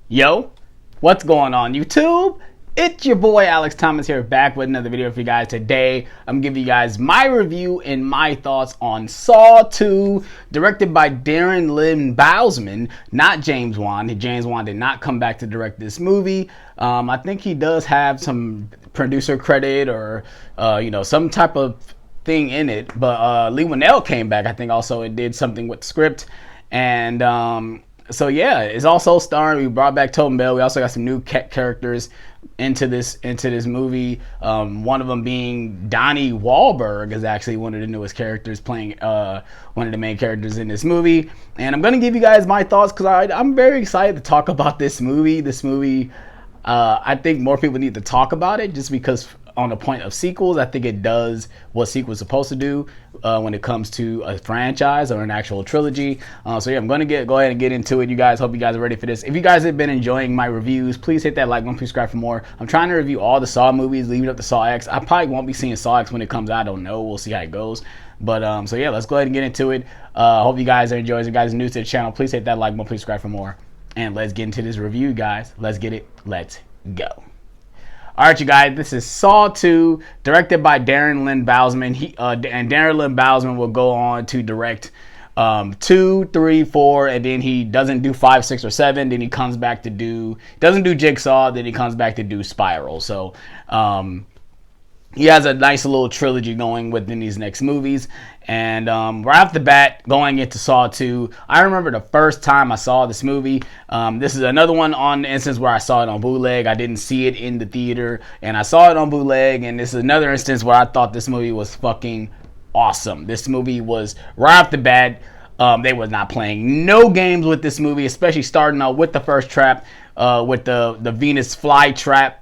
Yo, what's going on YouTube? It's your boy Alex Thomas here, back with another video for you guys. Today, I'm giving you guys my review and my thoughts on Saw 2, directed by Darren Lynn Bousman, not James Wan. James Wan did not come back to direct this movie. I think he does have some producer credit or, some type of thing in it. But Leigh Whannell came back, I think, also and did something with the script. And so yeah, it's also starring. We brought back Tobin Bell. We also got some new characters into this movie. One of them being Donnie Wahlberg is actually one of the newest characters playing one of the main characters in this movie. And I'm gonna give you guys my thoughts because I'm very excited to talk about this movie. I think more people need to talk about it just because on the point of sequels, I think it does what sequels are supposed to do when it comes to a franchise or an actual trilogy. So yeah, I'm going to go ahead and get into it. You guys, hope you guys are ready for this. If you guys have been enjoying my reviews, please hit that like button, please subscribe for more. I'm trying to review all the Saw movies, leaving up to Saw X. I probably won't be seeing Saw X when it comes out. I don't know. We'll see how it goes. But so yeah, let's go ahead and get into it. Hope you guys are enjoying. If you guys are new to the channel, please hit that like button, please subscribe for more. And let's get into this review, guys. Let's get it. Let's go. Alright, you guys, this is Saw 2, directed by Darren Lynn Bousman. And Darren Lynn Bousman will go on to direct 2, 3, 4, and then he doesn't do 5, 6, or 7. Then he comes back to doesn't do Jigsaw, then he comes back to do Spiral. So, he has a nice little trilogy going within these next movies. And right off the bat, going into Saw 2, I remember the first time I saw this movie. This is another one on the instance where I saw it on bootleg. I didn't see it in the theater, and I saw it on bootleg. And this is another instance where I thought this movie was fucking awesome. This movie was, right off the bat, they was not playing no games with this movie, especially starting out with the first trap. With the Venus fly trap.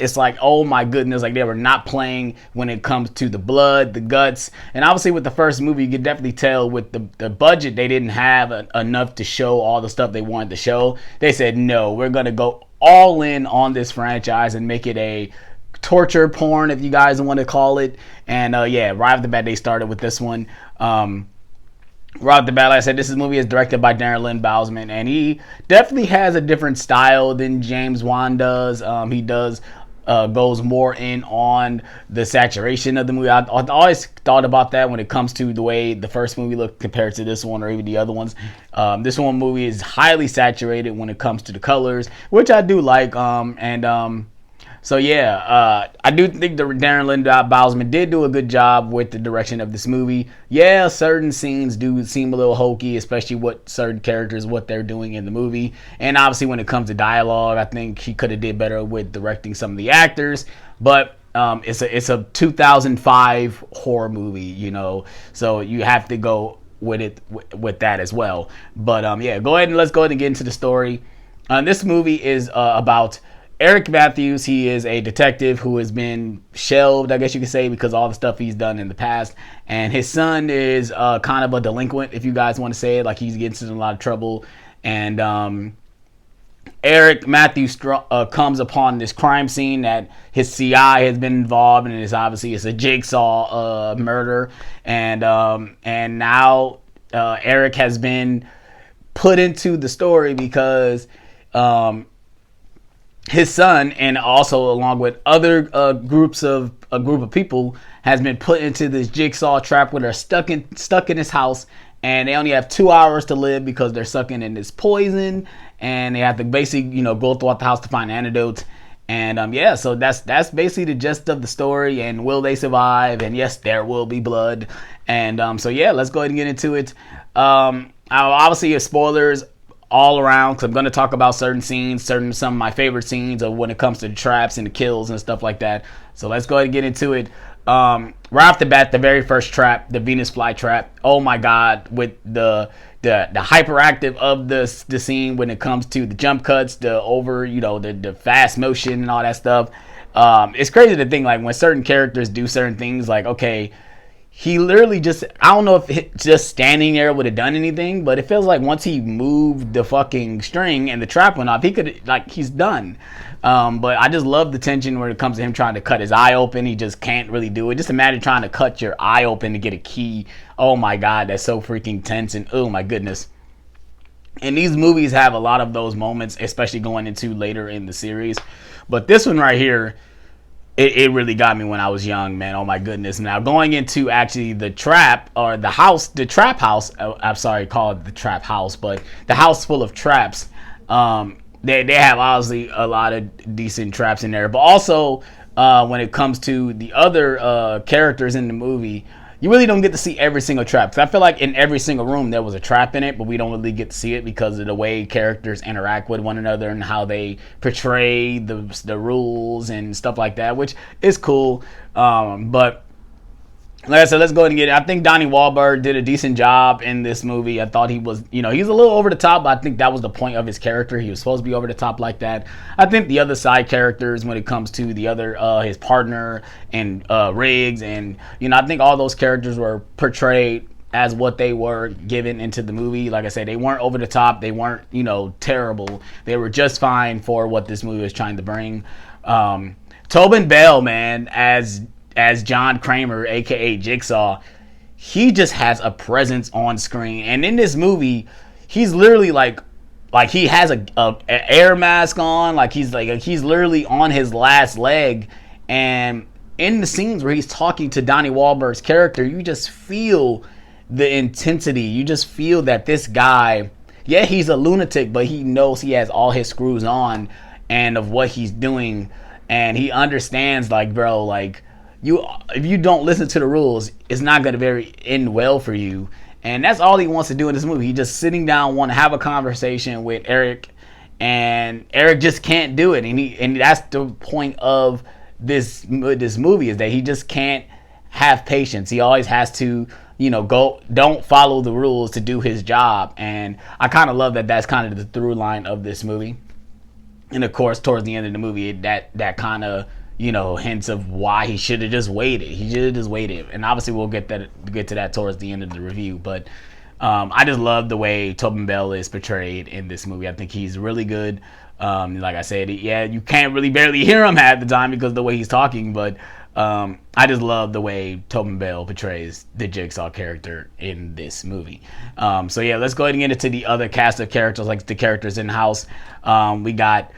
It's like, oh my goodness, like they were not playing when it comes to the blood, the guts. And obviously with the first movie, you could definitely tell with the budget, they didn't have enough to show all the stuff they wanted to show. They said, no, we're going to go all in on this franchise and make it a torture porn, if you guys want to call it. And yeah, right off the bat, they started with this one. Right off the bat, like I said, this movie is directed by Darren Lynn Bousman, and he definitely has a different style than James Wan does. He goes more in on the saturation of the movie. I always thought about that when it comes to the way the first movie looked compared to this one or even the other ones. This one movie is highly saturated when it comes to the colors, which I do like. So yeah, I do think the Darren Lynn Bousman did do a good job with the direction of this movie. Yeah, certain scenes do seem a little hokey, especially what certain characters, what they're doing in the movie. And obviously when it comes to dialogue, I think he could have did better with directing some of the actors. But it's a 2005 horror movie, so you have to go with it with that as well. But yeah, let's go ahead and get into the story. This movie is about Eric Matthews. He is a detective who has been shelved, I guess you could say, because of all the stuff he's done in the past. And his son is kind of a delinquent, if you guys want to say it. Like, he's getting in a lot of trouble. And Eric Matthews comes upon this crime scene that his CI has been involved in. And it's a Jigsaw murder. And now Eric has been put into the story because his son, and also along with other group of people, has been put into this Jigsaw trap where they're stuck in his house, and they only have 2 hours to live because they're sucking in this poison, and they have to basically go throughout the house to find antidotes. And yeah, so that's basically the gist of the story. And will they survive? And yes, there will be blood. And so yeah, let's go ahead and get into it. I'll obviously give spoilers all around because I'm going to talk about certain scenes, some of my favorite scenes of when it comes to the traps and the kills and stuff like that. So let's go ahead and get into it. Right off the bat, the very first trap, the Venus fly trap. Oh my God, with the hyperactive of the scene when it comes to the jump cuts, the fast motion and all that stuff. It's crazy to think, like, when certain characters do certain things, like, okay, he literally I don't know if just standing there would have done anything, but it feels like once he moved the fucking string and the trap went off, he's done. But I just love the tension when it comes to him trying to cut his eye open. He just can't really do it. Just imagine trying to cut your eye open to get a key. Oh my God, that's so freaking tense, and oh my goodness. And these movies have a lot of those moments, especially going into later in the series. But this one right here, it really got me when I was young, man. Oh my goodness. Now going into actually the trap or the house, the trap house. I'm sorry, called the trap house, but the house full of traps. They have obviously a lot of decent traps in there, but also when it comes to the other characters in the movie, you really don't get to see every single trap. Because I feel like in every single room there was a trap in it, but we don't really get to see it because of the way characters interact with one another and how they portray the rules and stuff like that, which is cool. But like I said, let's go ahead and get it. I think Donnie Wahlberg did a decent job in this movie. I thought he was, he's a little over the top, but I think that was the point of his character. He was supposed to be over the top like that. I think the other side characters, when it comes to the other, his partner and Riggs, and I think all those characters were portrayed as what they were given into the movie. Like I said, they weren't over the top. They weren't, terrible. They were just fine for what this movie was trying to bring. Tobin Bell, man, as John Kramer, aka Jigsaw, he just has a presence on screen. And in this movie, he's literally like he has a air mask on, like he's literally on his last leg. And in the scenes where he's talking to Donnie Wahlberg's character, you just feel the intensity. You just feel that this guy, yeah, he's a lunatic, but he knows he has all his screws on and of what he's doing, and he understands, like, bro, like, if you don't listen to the rules, it's not going to end well for you. And that's all he wants to do in this movie. He's just sitting down, want to have a conversation with Eric, and Eric just can't do it. And that's the point of this movie, is that he just can't have patience. He always has to, don't follow the rules to do his job. And I kind of love that. That's kind of the through line of this movie. And of course, towards the end of the movie, that kind of, hints of why he should have just waited. He should have just waited. And obviously we'll get to that towards the end of the review. But I just love the way Tobin Bell is portrayed in this movie. I think he's really good. Like I said, yeah, you can't really barely hear him half the time because of the way he's talking. But I just love the way Tobin Bell portrays the Jigsaw character in this movie. So yeah, let's go ahead and get into the other cast of characters, like the characters in the house. We got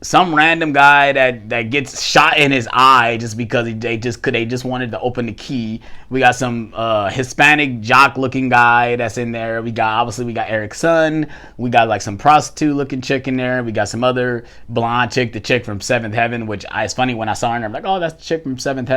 some random guy that gets shot in his eye just because they just wanted to open the key. We got some Hispanic jock looking guy that's in there. We got Eric's son. We got like some prostitute looking chick in there. We got some other blonde chick, the chick from Seventh Heaven, which it's funny when I saw her, I'm like, oh, that's the chick from Seventh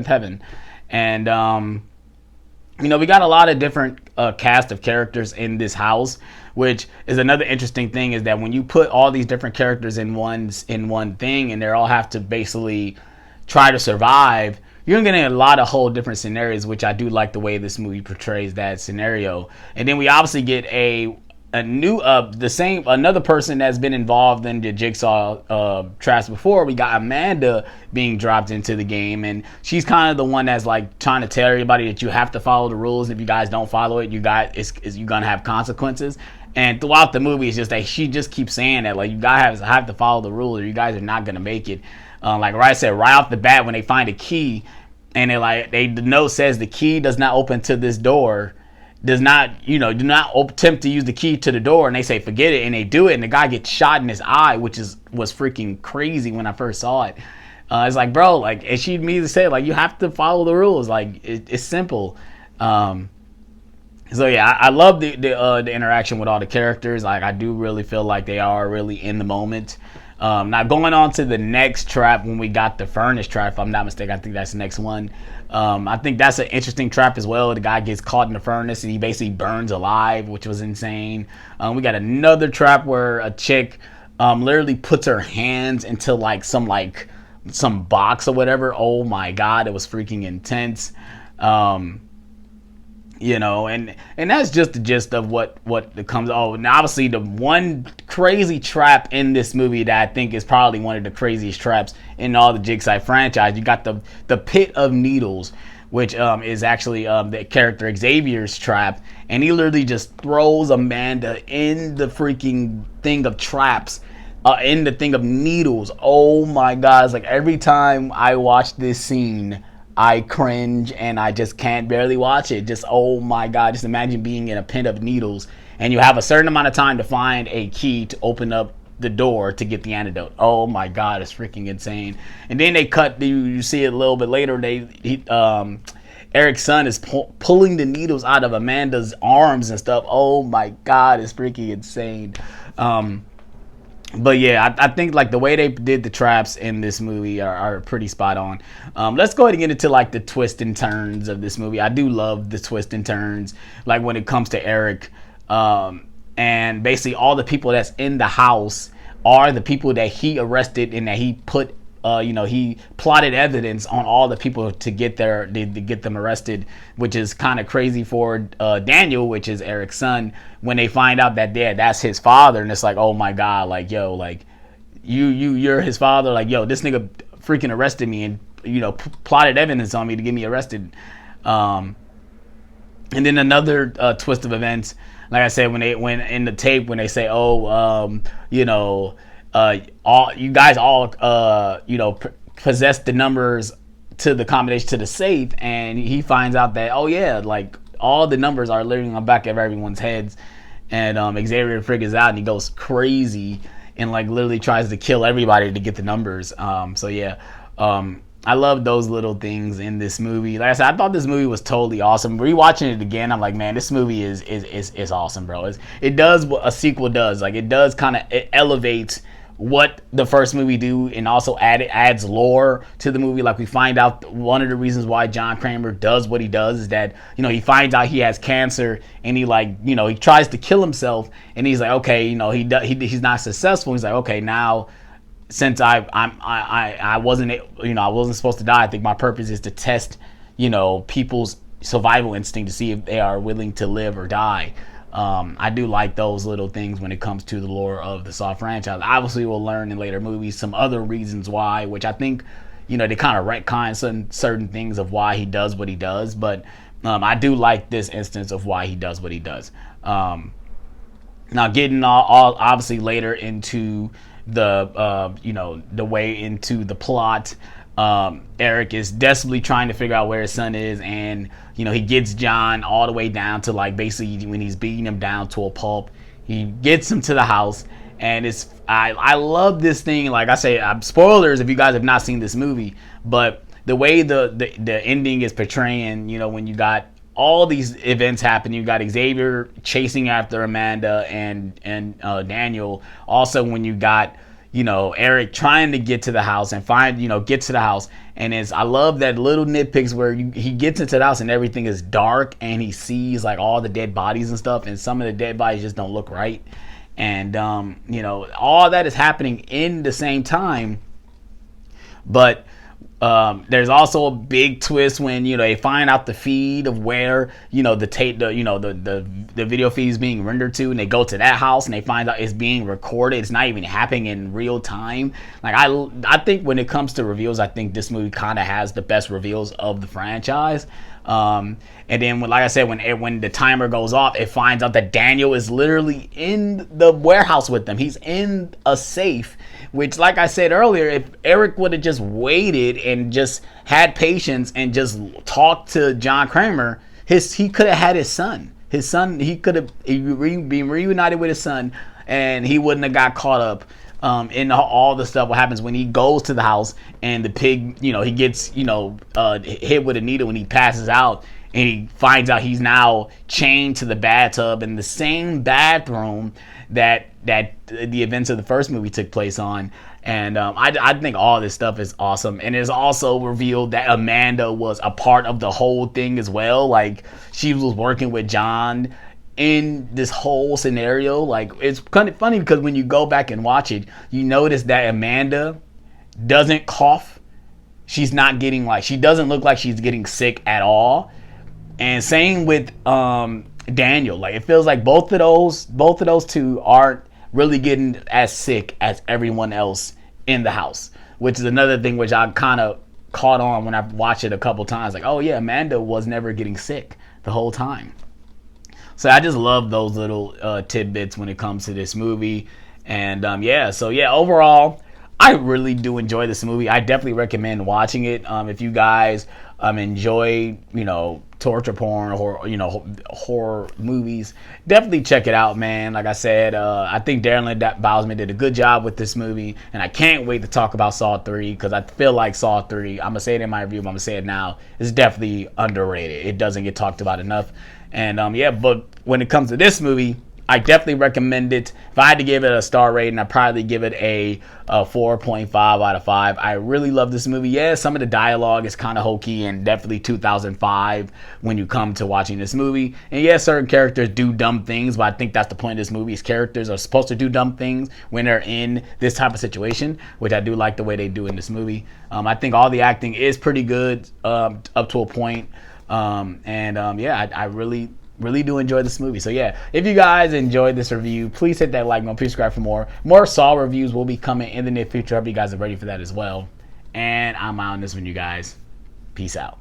Heaven. And we got a lot of different cast of characters in this house, which is another interesting thing, is that when you put all these different characters in one thing, and they all have to basically try to survive, you're gonna get a lot of whole different scenarios, which I do like the way this movie portrays that scenario. And then we obviously get another person that's been involved in the Jigsaw traps before. We got Amanda being dropped into the game, and she's kind of the one that's like trying to tell everybody that you have to follow the rules. If you guys don't follow it, you're gonna have consequences. And throughout the movie, it's just that she just keeps saying that, like, you guys have to follow the rules, or you guys are not gonna make it. Like I said, right off the bat, when they find a key, and the note says the key does not open to this door, do not attempt to use the key to the door, and they say forget it, and they do it, and the guy gets shot in his eye, which was freaking crazy when I first saw it. It's like, bro, like, and she immediately said, like, you have to follow the rules, like, it's simple. So yeah, I love the interaction with all the characters. Like, I do really feel like they are really in the moment. Now going on to the next trap, when we got the furnace trap, if I'm not mistaken, I think that's the next one. I think that's an interesting trap as well. The guy gets caught in the furnace and he basically burns alive, which was insane. We got another trap where a chick literally puts her hands into like some box or whatever. Oh my god, it was freaking intense. And that's just the gist of what comes. Oh, and obviously the one crazy trap in this movie that I think is probably one of the craziest traps in all the Jigsaw franchise. You got the pit of needles, which is actually the character Xavier's trap, and he literally just throws Amanda in the freaking thing of traps, in the thing of needles. Oh my god! It's like every time I watch this scene, I cringe and I just can't barely watch it. Just, oh my God, just imagine being in a pit of needles and you have a certain amount of time to find a key to open up the door to get the antidote. Oh my God, it's freaking insane. And then they cut, you see it a little bit later, Eric's son is pulling the needles out of Amanda's arms and stuff. Oh my God, it's freaking insane. But yeah, I think like the way they did the traps in this movie are pretty spot on. Let's go ahead and get into like the twists and turns of this movie. I do love the twists and turns, like when it comes to Eric, and basically all the people that's in the house are the people that he arrested and that he put. He plotted evidence on all the people to get them arrested, which is kind of crazy for Daniel, which is Eric's son, when they find out that that's his father, and it's like, oh my God, like, yo, like you're his father, like, yo, this nigga freaking arrested me and plotted evidence on me to get me arrested. And then another twist of events, like I said, when in the tape when they say, all you guys all possess the numbers to the combination to the safe, and he finds out that, oh yeah, like all the numbers are literally on the back of everyone's heads, and Xavier figures out and he goes crazy and like literally tries to kill everybody to get the numbers. I love those little things in this movie. Like I said, I thought this movie was totally awesome. Rewatching it again, I'm like, man, this movie is awesome, bro. It does what a sequel does. Like, it does kind of, it elevates what the first movie do, and also adds lore to the movie. Like, we find out one of the reasons why John Kramer does what he does is that, he finds out he has cancer, and he he tries to kill himself, and he's like, okay, he's not successful. He's like, okay, now, since I wasn't supposed to die, I think my purpose is to test people's survival instinct to see if they are willing to live or die. I do like those little things when it comes to the lore of the Saw franchise. Obviously, we'll learn in later movies some other reasons why, which I think they kind of retcon certain things of why he does what he does. But I do like this instance of why he does what he does. Now, getting all obviously later into the way into the plot, Eric is desperately trying to figure out where his son is, and he gets John all the way down to like basically when he's beating him down to a pulp, he gets him to the house, and I love this thing. Like I say, spoilers if you guys have not seen this movie, but the way the ending is portraying, when you got all these events happen, you got Xavier chasing after Amanda and Daniel. Also, when you got Eric trying to get to the house and get to the house, and I love that little nitpicks where he gets into the house and everything is dark and he sees like all the dead bodies and stuff, and some of the dead bodies just don't look right, and all that is happening in the same time, but. There's also a big twist when they find out the feed of where the tape, the video feed is being rendered to, and they go to that house and they find out it's being recorded. It's not even happening in real time. Like I think when it comes to reveals, I think this movie kind of has the best reveals of the franchise. And then like I said, when the timer goes off, it finds out that Daniel is literally in the warehouse with them. He's in a safe, which, like I said earlier, if Eric would have just waited and just had patience and just talked to John Kramer, he could have had his son. He could have been reunited with his son, and he wouldn't have got caught up in all the stuff what happens when he goes to the house and the pig, he gets hit with a needle when he passes out, and he finds out he's now chained to the bathtub in the same bathroom that the events of the first movie took place on. And I think all this stuff is awesome, and it's also revealed that Amanda was a part of the whole thing as well. Like, she was working with John in this whole scenario. Like, it's kind of funny because when you go back and watch it, you notice that Amanda doesn't cough. She's not getting she doesn't look like she's getting sick at all. And same with Daniel. Like, it feels like both of those two aren't really getting as sick as everyone else in the house, which is another thing which I kind of caught on when I watched it a couple times. Like, oh yeah, Amanda was never getting sick the whole time. So I just love those little tidbits when it comes to this movie. And overall, I really do enjoy this movie. I definitely recommend watching it. If you guys enjoy, torture porn or horror movies, definitely check it out, man. Like I said, I think Darren Bousman did a good job with this movie, and I can't wait to talk about Saw 3 because I feel like Saw 3. I'm gonna say it in my review, but I'm gonna say it now. It's definitely underrated. It doesn't get talked about enough, and but when it comes to this movie, I definitely recommend it. If I had to give it a star rating, I'd probably give it a 4.5 out of 5. I really love this movie. Yeah, some of the dialogue is kind of hokey and definitely 2005 when you come to watching this movie. And yeah, certain characters do dumb things, but I think that's the point of this movie. Is characters are supposed to do dumb things when they're in this type of situation, which I do like the way they do in this movie. I think all the acting is pretty good up to a point. I really do enjoy this movie. So yeah, if you guys enjoyed this review, please hit that like button. Please subscribe for more Saw reviews will be coming in the near future. I hope you guys are ready for that as well. And I'm out on this one, you guys. Peace out.